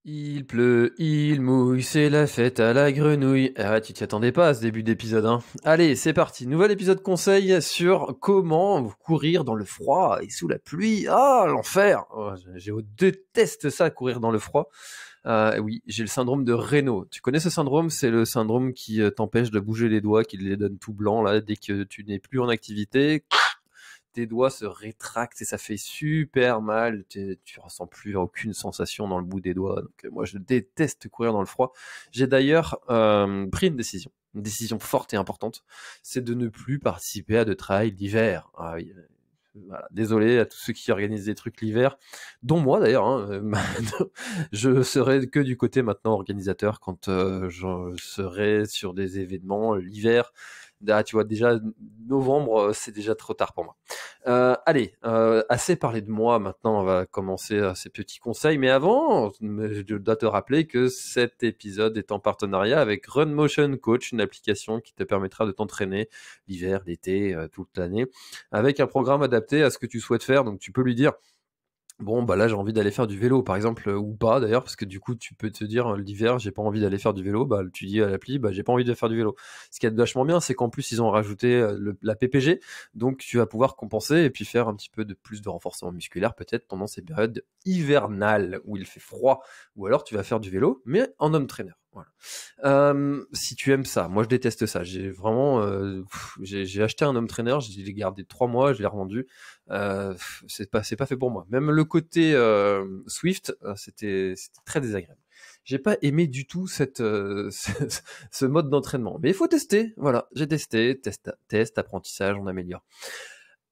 Il pleut, il mouille, c'est la fête à la grenouille. Ah ouais, tu t'y attendais pas à ce début d'épisode, hein. Allez, c'est parti. Nouvel épisode conseil sur comment courir dans le froid et sous la pluie. Ah, l'enfer. Oh, je déteste ça, courir dans le froid. Oui, j'ai le syndrome de Raynaud. Tu connais ce syndrome? C'est le syndrome qui t'empêche de bouger les doigts, qui les donne tout blancs là dès que tu n'es plus en activité. Tes doigts se rétractent et ça fait super mal. Tu ressens plus aucune sensation dans le bout des doigts. Donc, moi, je déteste courir dans le froid. J'ai d'ailleurs pris une décision forte et importante, c'est de ne plus participer à de trail l'hiver. Ah oui, voilà. Désolé à tous ceux qui organisent des trucs l'hiver, dont moi d'ailleurs. Hein, je serai que du côté maintenant organisateur quand je serai sur des événements l'hiver. Ah, tu vois, déjà novembre, c'est déjà trop tard pour moi. Allez, assez parlé de moi, maintenant on va commencer ces petits conseils, mais avant, je dois te rappeler que cet épisode est en partenariat avec Run Motion Coach, une application qui te permettra de t'entraîner l'hiver, l'été, toute l'année, avec un programme adapté à ce que tu souhaites faire. Donc tu peux lui dire, bon, bah là, j'ai envie d'aller faire du vélo, par exemple, ou pas d'ailleurs, parce que du coup, tu peux te dire, l'hiver, j'ai pas envie d'aller faire du vélo, bah tu dis à l'appli, bah j'ai pas envie de faire du vélo. Ce qui est vachement bien, c'est qu'en plus, ils ont rajouté la PPG, donc tu vas pouvoir compenser et puis faire un petit peu de plus de renforcement musculaire, peut-être pendant ces périodes hivernales où il fait froid, ou alors tu vas faire du vélo, mais en home trainer. Voilà. Si tu aimes ça, moi je déteste ça. J'ai vraiment, j'ai acheté un home trainer, je l'ai gardé 3 mois, je l'ai revendu. C'est pas fait pour moi. Même le côté Swift, c'était très désagréable. J'ai pas aimé du tout ce mode d'entraînement. Mais il faut tester. Voilà, j'ai testé, test, apprentissage, on améliore.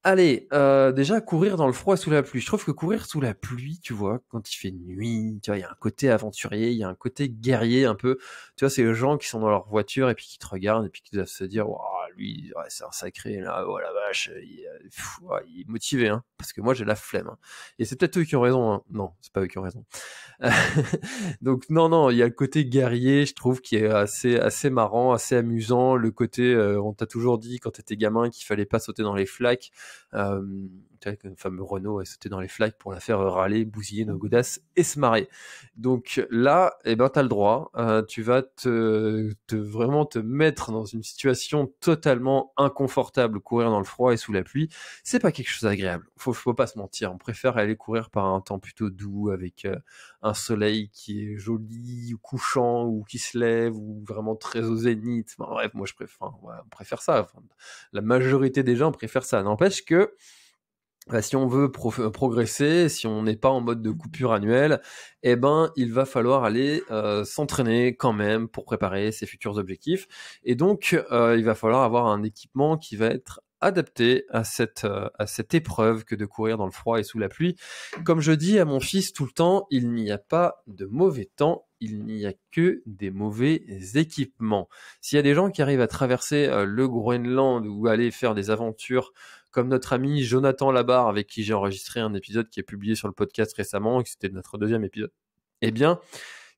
Allez, déjà courir dans le froid sous la pluie. Je trouve que courir sous la pluie, tu vois, quand il fait nuit, tu vois, il y a un côté aventurier, il y a un côté guerrier un peu. Tu vois, c'est les gens qui sont dans leur voiture et puis qui te regardent et puis qui doivent se dire, waouh, lui, ouais, c'est un sacré là, oh la vache, ouais, il est motivé, hein. Parce que moi j'ai la flemme, hein. Et c'est peut-être eux qui ont raison, hein. Non, c'est pas eux qui ont raison. Donc non, non, il y a le côté guerrier, je trouve, qui est assez marrant, assez amusant. Le côté, on t'a toujours dit quand t'étais gamin qu'il fallait pas sauter dans les flaques. Euh, tu vois, le fameux Renault a sauté dans les flaques pour la faire râler, bousiller nos godasses et se marrer. Donc là, eh ben t'as le droit. Tu vas vraiment te mettre dans une situation totalement inconfortable, courir dans le froid et sous la pluie. C'est pas quelque chose d'agréable. Faut pas se mentir. On préfère aller courir par un temps plutôt doux avec un soleil qui est joli, ou couchant, ou qui se lève, ou vraiment très au zénith. Enfin, bref, moi je préfère, ouais, on préfère ça. Enfin, la majorité des gens préfèrent ça. N'empêche que si on veut progresser, si on n'est pas en mode de coupure annuelle, eh ben, il va falloir aller s'entraîner quand même pour préparer ses futurs objectifs. Et donc, il va falloir avoir un équipement qui va être adapté à cette épreuve que de courir dans le froid et sous la pluie. Comme je dis à mon fils tout le temps, il n'y a pas de mauvais temps, il n'y a que des mauvais équipements. S'il y a des gens qui arrivent à traverser le Groenland ou aller faire des aventures comme notre ami Jonathan Labarre, avec qui j'ai enregistré un épisode qui est publié sur le podcast récemment, et que c'était notre deuxième épisode, eh bien,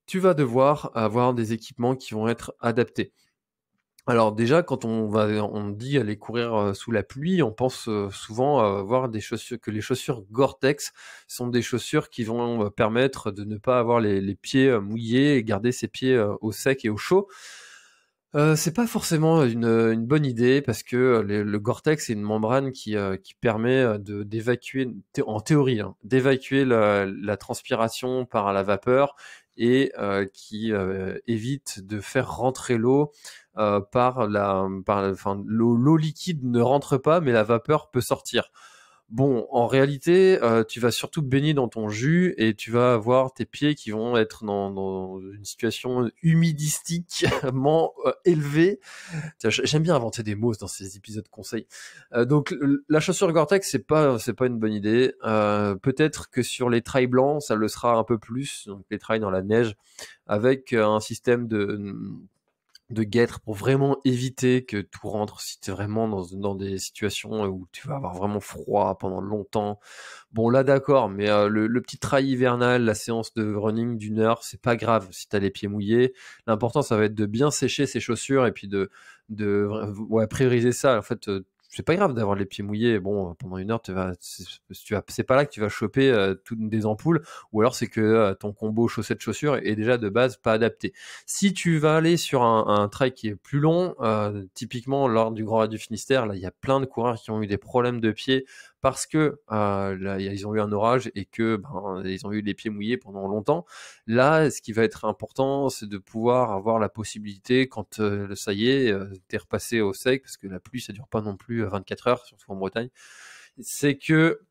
tu vas devoir avoir des équipements qui vont être adaptés. Alors déjà, quand on dit aller courir sous la pluie, on pense souvent à avoir des chaussures, que les chaussures Gore-Tex sont des chaussures qui vont permettre de ne pas avoir les pieds mouillés et garder ses pieds au sec et au chaud. C'est pas forcément une bonne idée parce que le Gore-Tex c'est une membrane qui permet d'évacuer, en théorie, hein, d'évacuer la transpiration par la vapeur et qui évite de faire rentrer l'eau enfin l'eau liquide ne rentre pas mais la vapeur peut sortir. Bon, en réalité, tu vas surtout baigner dans ton jus et tu vas avoir tes pieds qui vont être dans une situation humidistiquement élevée. Tiens, j'aime bien inventer des mots dans ces épisodes conseils. Donc la chaussure Gore-Tex, c'est pas une bonne idée. Peut-être que sur les trails blancs, ça le sera un peu plus, donc les trails dans la neige, avec un système de guêtre pour vraiment éviter que tout rentre si tu es vraiment dans des situations où tu vas avoir vraiment froid pendant longtemps. Bon là d'accord, mais le petit trail hivernal, la séance de running d'1 heure, c'est pas grave si t'as les pieds mouillés. L'important ça va être de bien sécher ses chaussures et puis de ouais, prioriser ça. En fait, c'est pas grave d'avoir les pieds mouillés. Bon, pendant une heure, c'est pas là que tu vas choper toutes des ampoules, ou alors c'est que ton combo chaussettes-chaussures est déjà de base pas adapté. Si tu vas aller sur un trail qui est plus long, typiquement lors du Grand Raid du Finistère, là, il y a plein de coureurs qui ont eu des problèmes de pieds parce que là, ils ont eu un orage et que ils ont eu les pieds mouillés pendant longtemps. Là, ce qui va être important, c'est de pouvoir avoir la possibilité, quand ça y est, t'es repassé au sec, parce que la pluie, ça dure pas non plus 24 heures, surtout en Bretagne, c'est que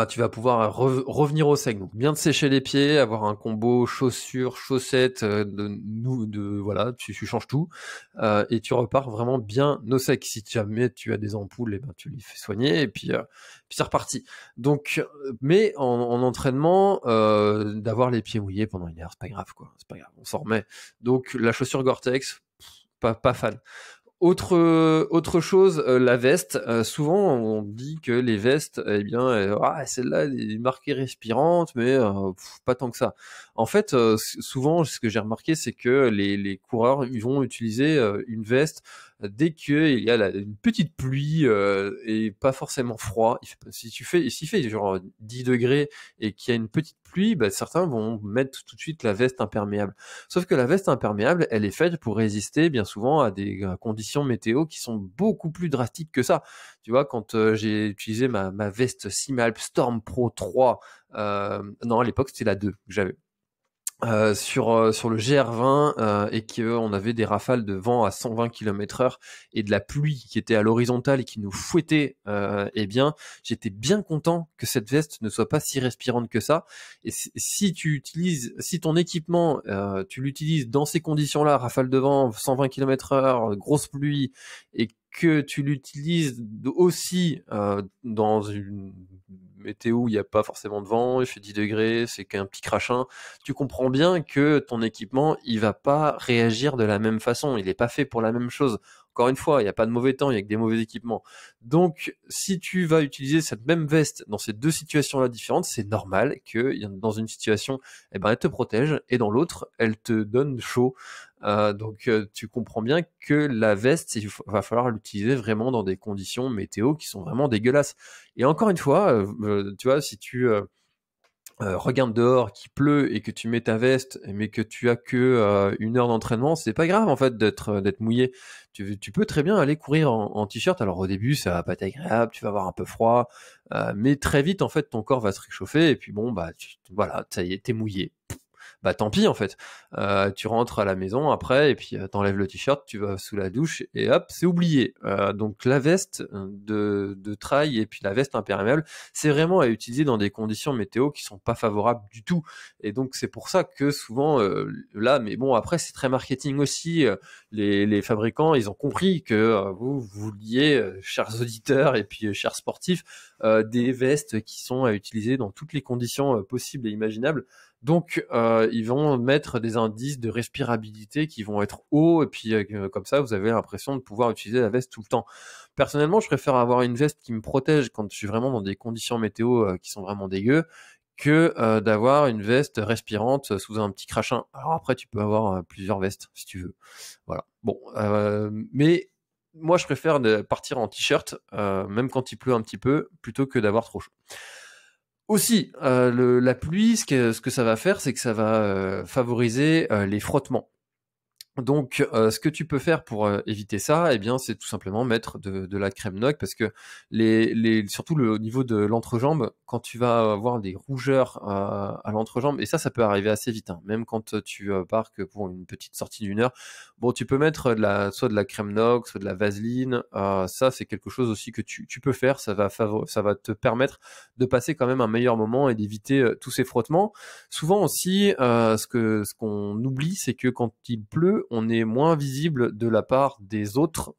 tu vas pouvoir revenir au sec. Donc bien te sécher les pieds, avoir un combo chaussures, chaussettes, voilà, tu changes tout et tu repars vraiment bien au sec. Si jamais tu as des ampoules, tu les fais soigner et puis c'est reparti. Donc, mais en entraînement, d'avoir les pieds mouillés pendant une heure, c'est pas grave quoi, c'est pas grave, on s'en remet. Donc la chaussure Gore-Tex, pas fan. Autre chose, la veste. Souvent, on dit que les vestes, celle-là, elle est marquée respirante, mais pas tant que ça. En fait, souvent, ce que j'ai remarqué, c'est que les coureurs, ils vont utiliser une veste dès qu'il y a une petite pluie et pas forcément froid. S'il fait genre 10 degrés et qu'il y a une petite pluie, certains vont mettre tout de suite la veste imperméable. Sauf que la veste imperméable, elle est faite pour résister bien souvent à des conditions météo qui sont beaucoup plus drastiques que ça. Tu vois, quand j'ai utilisé ma veste Simalp Storm Pro 3, non, à l'époque c'était la 2 que j'avais. Sur le GR20 et qu'on avait des rafales de vent à 120 km/h et de la pluie qui était à l'horizontale et qui nous fouettait, j'étais bien content que cette veste ne soit pas si respirante que ça. Et si ton équipement, tu l'utilises dans ces conditions-là, rafale de vent, 120 km/h, grosse pluie, et que tu l'utilises aussi dans une météo où il n'y a pas forcément de vent, il fait 10 degrés, c'est qu'un petit crachin, tu comprends bien que ton équipement, il va pas réagir de la même façon, il est pas fait pour la même chose. Encore une fois, il n'y a pas de mauvais temps, il y a que des mauvais équipements. Donc, si tu vas utiliser cette même veste dans ces deux situations-là différentes, c'est normal que dans une situation, elle te protège, et dans l'autre, elle te donne chaud. Donc, tu comprends bien que la veste, il va falloir l'utiliser vraiment dans des conditions météo qui sont vraiment dégueulasses. Et encore une fois, tu vois, si tu regarde dehors, qu'il pleut et que tu mets ta veste, mais que tu as que une heure d'entraînement, c'est pas grave en fait d'être mouillé. Tu peux très bien aller courir en t-shirt. Alors au début, ça va pas être agréable, tu vas avoir un peu froid, mais très vite en fait ton corps va se réchauffer et puis bon voilà, ça y est, t'es mouillé. Tant pis en fait. Tu rentres à la maison après et puis t'enlèves le t-shirt, tu vas sous la douche et hop, c'est oublié. Donc la veste de trail et puis la veste imperméable, c'est vraiment à utiliser dans des conditions météo qui sont pas favorables du tout. Et donc c'est pour ça que souvent là, mais bon après c'est très marketing aussi. Les fabricants, ils ont compris que vous vouliez, chers auditeurs et puis chers sportifs, des vestes qui sont à utiliser dans toutes les conditions possibles et imaginables. Donc, ils vont mettre des indices de respirabilité qui vont être hauts, et puis comme ça, vous avez l'impression de pouvoir utiliser la veste tout le temps. Personnellement, je préfère avoir une veste qui me protège quand je suis vraiment dans des conditions météo qui sont vraiment dégueu, que d'avoir une veste respirante sous un petit crachin. Alors après, tu peux avoir plusieurs vestes, si tu veux. Voilà. Bon, mais moi, je préfère partir en t-shirt, même quand il pleut un petit peu, plutôt que d'avoir trop chaud. Aussi, la pluie, ce que ça va faire, c'est que ça va favoriser les frottements. Donc, ce que tu peux faire pour éviter ça, c'est tout simplement mettre de la crème Nog, parce que surtout au niveau de l'entrejambe, quand tu vas avoir des rougeurs à l'entrejambe, et ça peut arriver assez vite, hein, même quand tu pars que pour une petite sortie d'une heure. Bon, tu peux mettre soit de la crème Nog, soit de la vaseline. Ça, c'est quelque chose aussi que tu peux faire. Ça va te permettre de passer quand même un meilleur moment et d'éviter tous ces frottements. Souvent aussi, ce qu'on oublie, c'est que quand il pleut, on est moins visible de la part des autres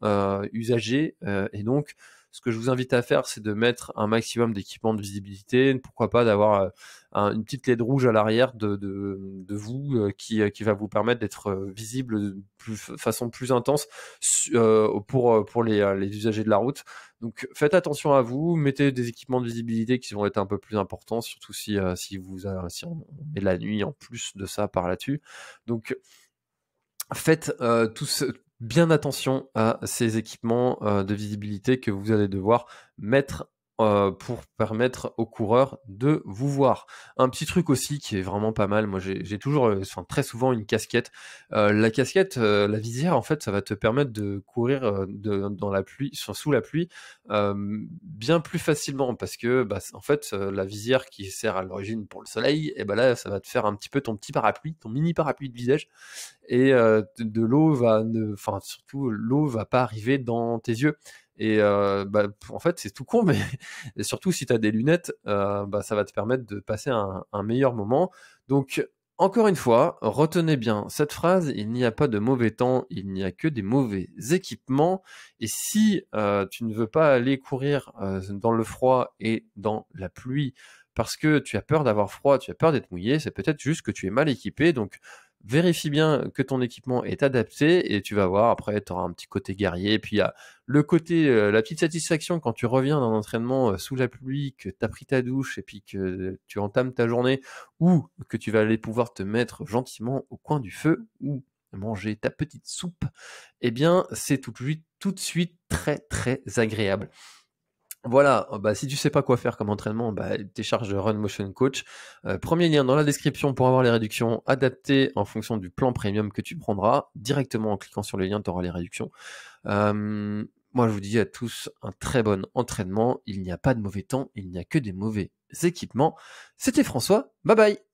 usagers, et donc ce que je vous invite à faire, c'est de mettre un maximum d'équipements de visibilité, pourquoi pas d'avoir une petite LED rouge à l'arrière de vous qui va vous permettre d'être visible de façon plus intense pour les usagers de la route. Donc faites attention à vous, mettez des équipements de visibilité qui vont être un peu plus importants, surtout si on met la nuit en plus de ça par là-dessus. Donc faites bien attention à ces équipements de visibilité que vous allez devoir mettre pour permettre aux coureurs de vous voir. Un petit truc aussi qui est vraiment pas mal, moi j'ai toujours, très souvent une casquette. La casquette, la visière en fait, ça va te permettre de courir, dans la pluie, sous la pluie, bien plus facilement parce que, en fait, la visière qui sert à l'origine pour le soleil, et là, ça va te faire un petit peu ton petit parapluie, ton mini parapluie de visage, et de l'eau surtout l'eau va pas arriver dans tes yeux. Et en fait, c'est tout con, mais et surtout si tu as des lunettes, ça va te permettre de passer un meilleur moment. Donc, encore une fois, retenez bien cette phrase, il n'y a pas de mauvais temps, il n'y a que des mauvais équipements. Et si tu ne veux pas aller courir dans le froid et dans la pluie parce que tu as peur d'avoir froid, tu as peur d'être mouillé, c'est peut-être juste que tu es mal équipé. Donc, vérifie bien que ton équipement est adapté et tu vas voir, après tu auras un petit côté guerrier, et puis il y a le côté, la petite satisfaction quand tu reviens d'un entraînement sous la pluie, que tu as pris ta douche et puis que tu entames ta journée, ou que tu vas aller pouvoir te mettre gentiment au coin du feu ou manger ta petite soupe, eh bien c'est tout de suite très très agréable. Voilà, si tu sais pas quoi faire comme entraînement, télécharge Run Motion Coach. Premier lien dans la description pour avoir les réductions adaptées en fonction du plan premium que tu prendras. Directement en cliquant sur le lien, tu auras les réductions. Moi, je vous dis à tous un très bon entraînement. Il n'y a pas de mauvais temps, il n'y a que des mauvais équipements. C'était François, bye bye!